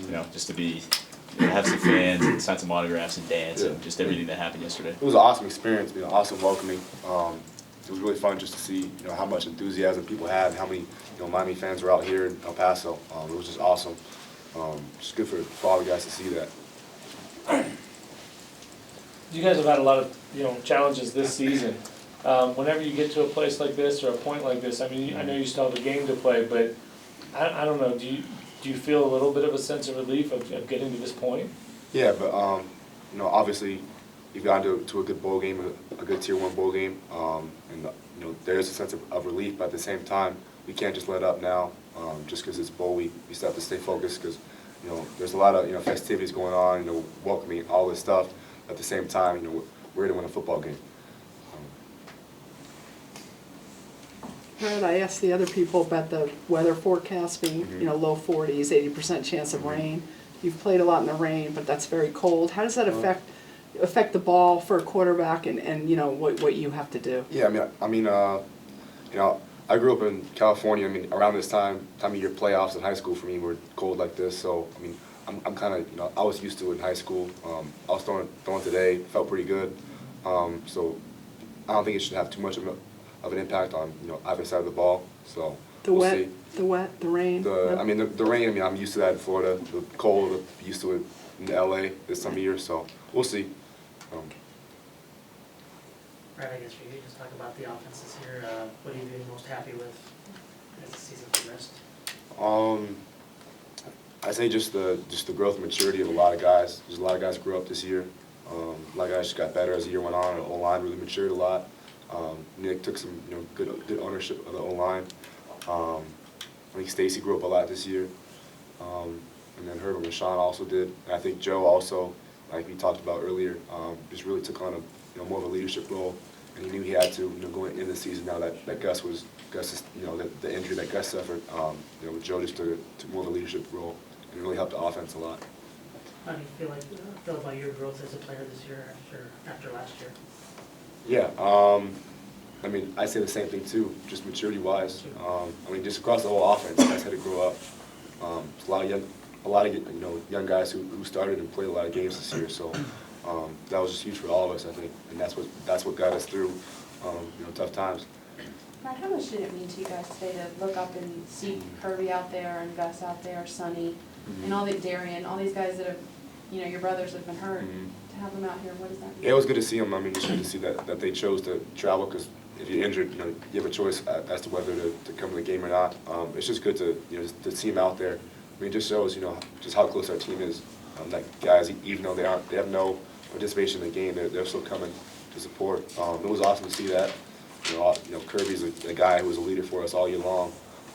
you know, just to be, you know, have some fans and sign some autographs and dance and just everything that happened yesterday. It was an awesome experience, you know, awesome welcoming. It was really fun just to see, you know, how much enthusiasm people had, and how many, you know, Miami fans were out here in El Paso. It was just awesome. Just good for all the guys to see that. You guys have had a lot of, you know, challenges this season. Whenever you get to a place like this or a point like this, I mean, I know you still have a game to play, but I don't know, do you feel a little bit of a sense of relief of getting to this point? Yeah, but you know, obviously, you've gotten to a good bowl game, a good Tier 1 bowl game, and you know, there is a sense of relief. But at the same time, we can't just let up now. Just because it's bowl week, we still have to stay focused because, you know, there's a lot of, you know, festivities going on, you know, welcoming, all this stuff. At the same time, you know, we're going to win a football game. Brad, I asked the other people about the weather forecast being, you know, low 40s, 80% chance of rain. You've played a lot in the rain, but that's very cold. How does that affect the ball for a quarterback and you know, what you have to do? Yeah, I mean, you know, I grew up in California. I mean, around this time of year, playoffs in high school for me were cold like this. So, I mean, I'm kind of, you know, I was used to it in high school. I was throwing today, felt pretty good. So, I don't think it should have too much of an impact on, you know, either side of the ball. So we'll see. The rain. I mean, the rain. I mean, I'm used to that in Florida. The cold, I'm used to it in LA this time of year. So we'll see. Brad, I guess for you, just talk about the offense this year. What are you being most happy with as the season progressed? I say just the growth and maturity of a lot of guys. There's a lot of guys grew up this year. A lot of guys just got better as the year went on. The O-line really matured a lot. Nick took some, you know, good ownership of the O-line. I think Stacy grew up a lot this year. And then Herb and Rashawn also did. And I think Joe also, like we talked about earlier, just really took on more of a leadership role. And he knew he had to, you know, going into the season now that Gus is, you know, the injury that Gus suffered. You know, Joe just took more of a leadership role and really helped the offense a lot. How do you feel about your growth as a player this year after last year? Yeah, I mean, I say the same thing too, just maturity-wise. I mean, just across the whole offense, guys had to grow up. There's a lot of you know, young guys who started and played a lot of games this year. So that was just huge for all of us, I think, and that's what got us through, you know, tough times. Matt, how much did it mean to you guys today to look up and see Kirby out there and Gus out there, Sonny, and all the Darian, all these guys that have, you know, your brothers have been hurt, to have them out here? What does that mean? Yeah, it was good to see them. I mean, it's good to see that they chose to travel because if you're injured, you know, you have a choice as to whether to come to the game or not. It's just good to, you know, to see them out there. I mean, it just shows, you know, just how close our team is. That guys, even though they have no participation in the game, they're still coming to support. It was awesome to see that. You know, Kirby's a guy who was a leader for us all year long.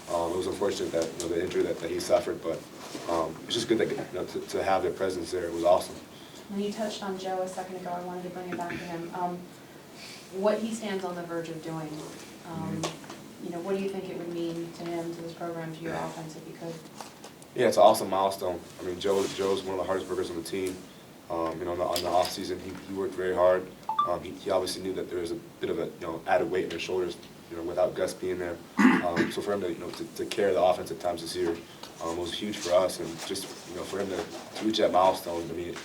It was unfortunate that, you know, the injury that he suffered, but it's just good that, you know, to have their presence there. It was awesome. When you touched on Joe a second ago, I wanted to bring it back to him. What he stands on the verge of doing, you know, what do you think it would mean to him, to this program, to your offense, if you could? Yeah, it's an awesome milestone. I mean, Joe's one of the hardest workers on the team. You know, on the off season, he worked very hard. He obviously knew that there was a bit of a, you know, added weight in his shoulders, you know, without Gus being there. So for him to, you know, to carry the offense at times this year was huge for us, and just, you know, for him to reach that milestone, I mean, it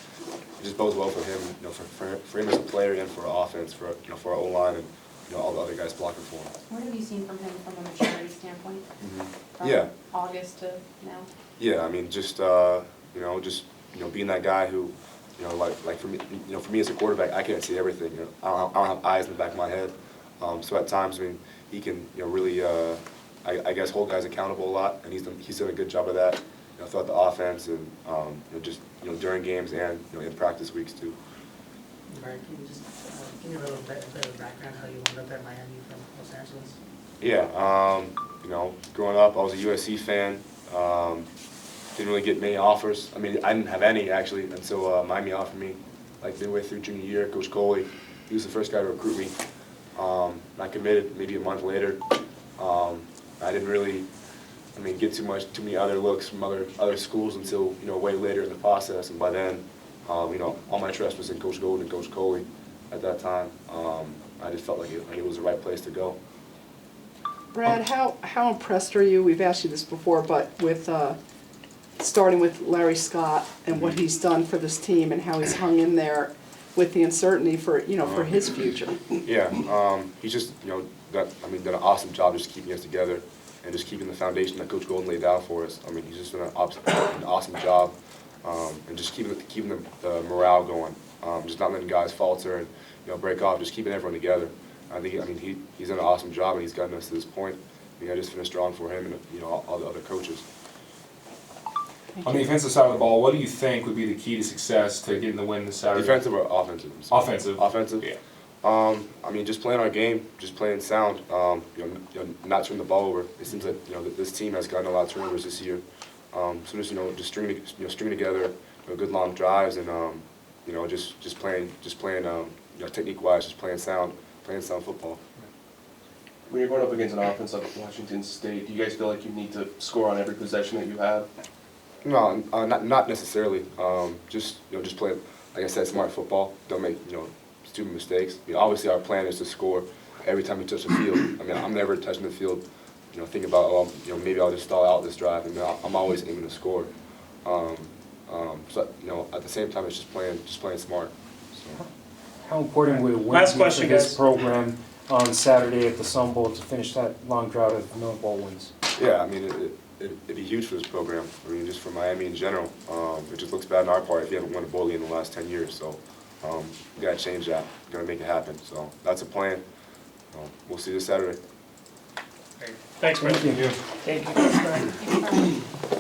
just bodes well for him, you know, for him as a player and for our offense, for, you know, for our O-line and, you know, all the other guys blocking for him. What have you seen from him from a maturity standpoint? From Yeah. August to now? Yeah, I mean, just you know, being that guy who, you know, like for me, you know, for me as a quarterback, I can't see everything. You know, I don't have eyes in the back of my head. So at times, I mean, he can, you know, really, I guess, hold guys accountable a lot, and he's done a good job of that, you know, throughout the offense and, you know, just, you know, during games and, you know, in practice weeks too. Brian, can you just give me a little bit of background how you ended up at Miami from Los Angeles? Yeah, you know, growing up, I was a USC fan. Didn't really get many offers. I mean, I didn't have any actually until Miami offered me, like midway through junior year. Coach Coley, he was the first guy to recruit me. I committed maybe a month later. I didn't really, I mean, get too many other looks from other schools until, you know, way later in the process. And by then, you know, all my trust was in Coach Golden and Coach Coley at that time. I just felt like it was the right place to go. Brad, how impressed are you? We've asked you this before, but with starting with Larry Scott and what he's done for this team and how he's hung in there with the uncertainty for, for his future. Yeah, he's just, done an awesome job just keeping us together and just keeping the foundation that Coach Golden laid down for us. I mean, he's just done an awesome job, and just keeping the morale going, just not letting guys falter and, break off, just keeping everyone together. He's done an awesome job, and he's gotten us to this point. I just finished strong for him and, all the other coaches. On the defensive side of the ball, what do you think would be the key to success to getting the win this Saturday? Defensive or offensive? Offensive. Offensive? Yeah. Just playing our game, just playing sound, not turning the ball over. It seems like, that this team has gotten a lot of turnovers this year. So just stringing together, good long drives and, just playing, technique-wise, just playing sound football. When you're going up against an offense like Washington State, do you guys feel like you need to score on every possession that you have? No, not necessarily. Just play, like I said, smart football. Don't make stupid mistakes. Obviously, our plan is to score every time we touch the field. I'm never touching the field, thinking about maybe I'll just stall out this drive. I'm always aiming to score. So at the same time, it's just playing smart. So. How important would a win Last be question, for this guys. program on Saturday at the Sun Bowl to finish that long drought of no bowl wins? Yeah, it'd be huge for this program. Just for Miami in general. It just looks bad on our part if you haven't won a bowl game in the last 10 years. So we gotta change that. We gotta make it happen. So that's a plan. We'll see you this Saturday. Thanks, Brent. Thank you. Thank you.